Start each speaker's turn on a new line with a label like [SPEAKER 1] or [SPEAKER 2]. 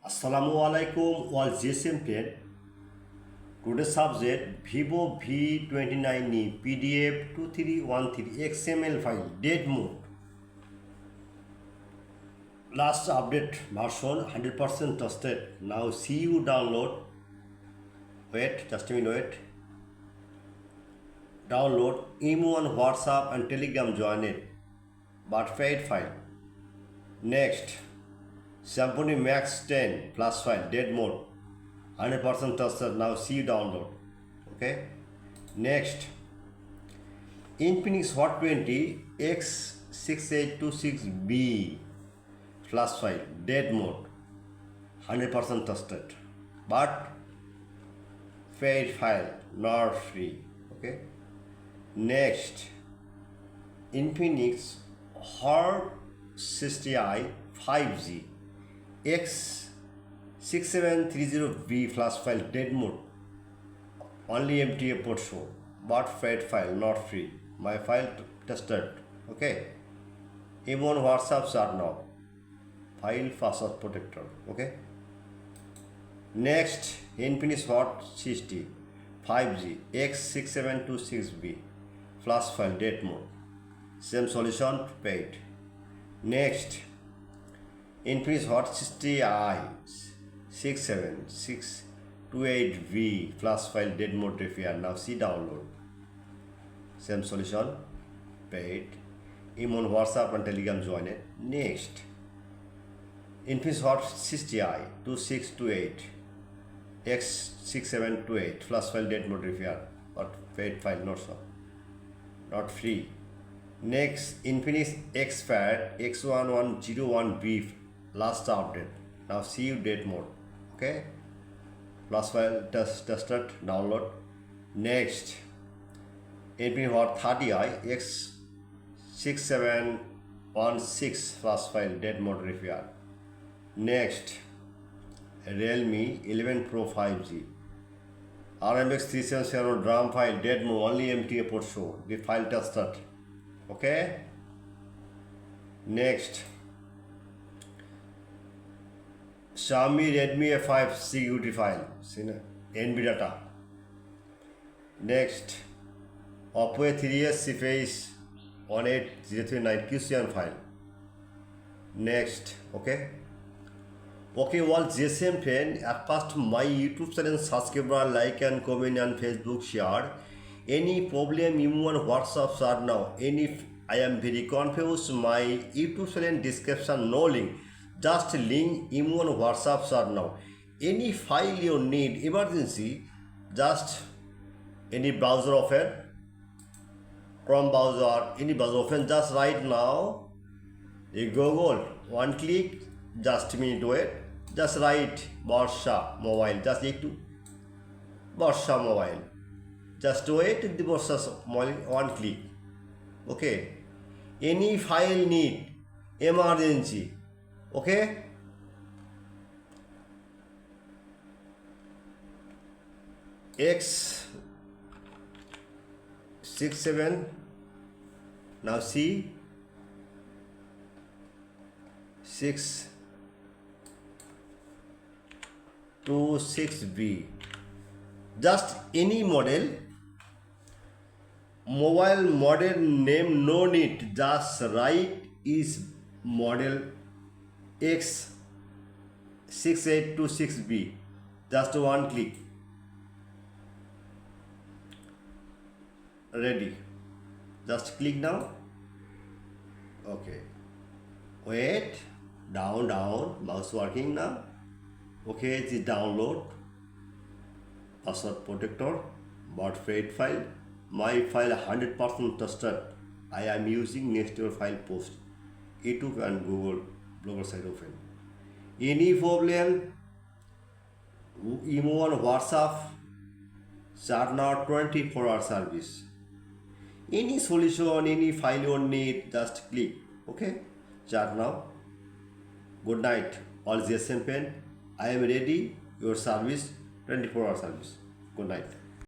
[SPEAKER 1] Assalamu alaikum all GSM 10. Today's subject Vivo V29e PDF 2313 XML file dead mode. Last update version 100% trusted. Now see you download. Wait, just a minute. Wait. Download email on WhatsApp and Telegram join it. But paid file. Next. Symphony Max 10 plus file dead mode 100% trusted. Now see download. Okay. Next, Infinix Hot 20 X6826B plus file dead mode 100% trusted, but paid file, not free. Okay. Next, Infinix Hot 60i 5G X6730B flash file dead mode, only empty port show, but paid file, not free. My file tested. Okay. Even WhatsApp are now file password protector. Okay. Next, Infinix Hot 60 5G X6726B flash file dead mode, same solution, paid. Next, Infinix Hot 60i X6728V flash file dead mode repair. Now see download. Same solution, paid. Email, WhatsApp and Telegram join it. Next, Infinix Hot 60i 2628 X6728 flash file dead mode repair, but paid file, not so, not free. Next, Infinix Xpad X1101B last update. Now see you dead mode. Okay. Last file tested, download. Next, Infinix Hot 30i X6716 flash file dead mode repair. Next, Realme 11 Pro 5G RMX 3770 drum file dead mode, only MTA port show. The file tested. Okay. Next, Xiaomi Redmi A5 security file, NB data. Next, Oppo A3s CFace 18039 QCN file. Next, okay. Okay, all GSM friend, at first my YouTube channel subscriber, like and comment and Facebook share. Any problem you want WhatsApp are now. Any I am very confused. My YouTube channel description no link. Just link email and WhatsApp are now. Any file you need emergency, just any browser open, Chrome browser, any browser open. Just right now, you Google, one click, just a minute wait. Just write Borsha Mobile. Just need to Borsha Mobile. Just wait the Borsha Mobile, one click. Okay. Any file need emergency. Okay. X67. Now see 626B. Just any model. Mobile model name no need. Just write is model X6826B. Just one click. Ready. Just click now. Okay. Wait. Down. Mouse working now. Okay, the download. Password protector. But paid file. My file 100% trusted. I am using next your file post. YouTube and Google blogger site open. Any problem, email on WhatsApp, start now 24-hour service. Any solution, any file you need, just click. Okay, chat now. Good night, all GSM pen. I am ready. Your service, 24-hour service. Good night.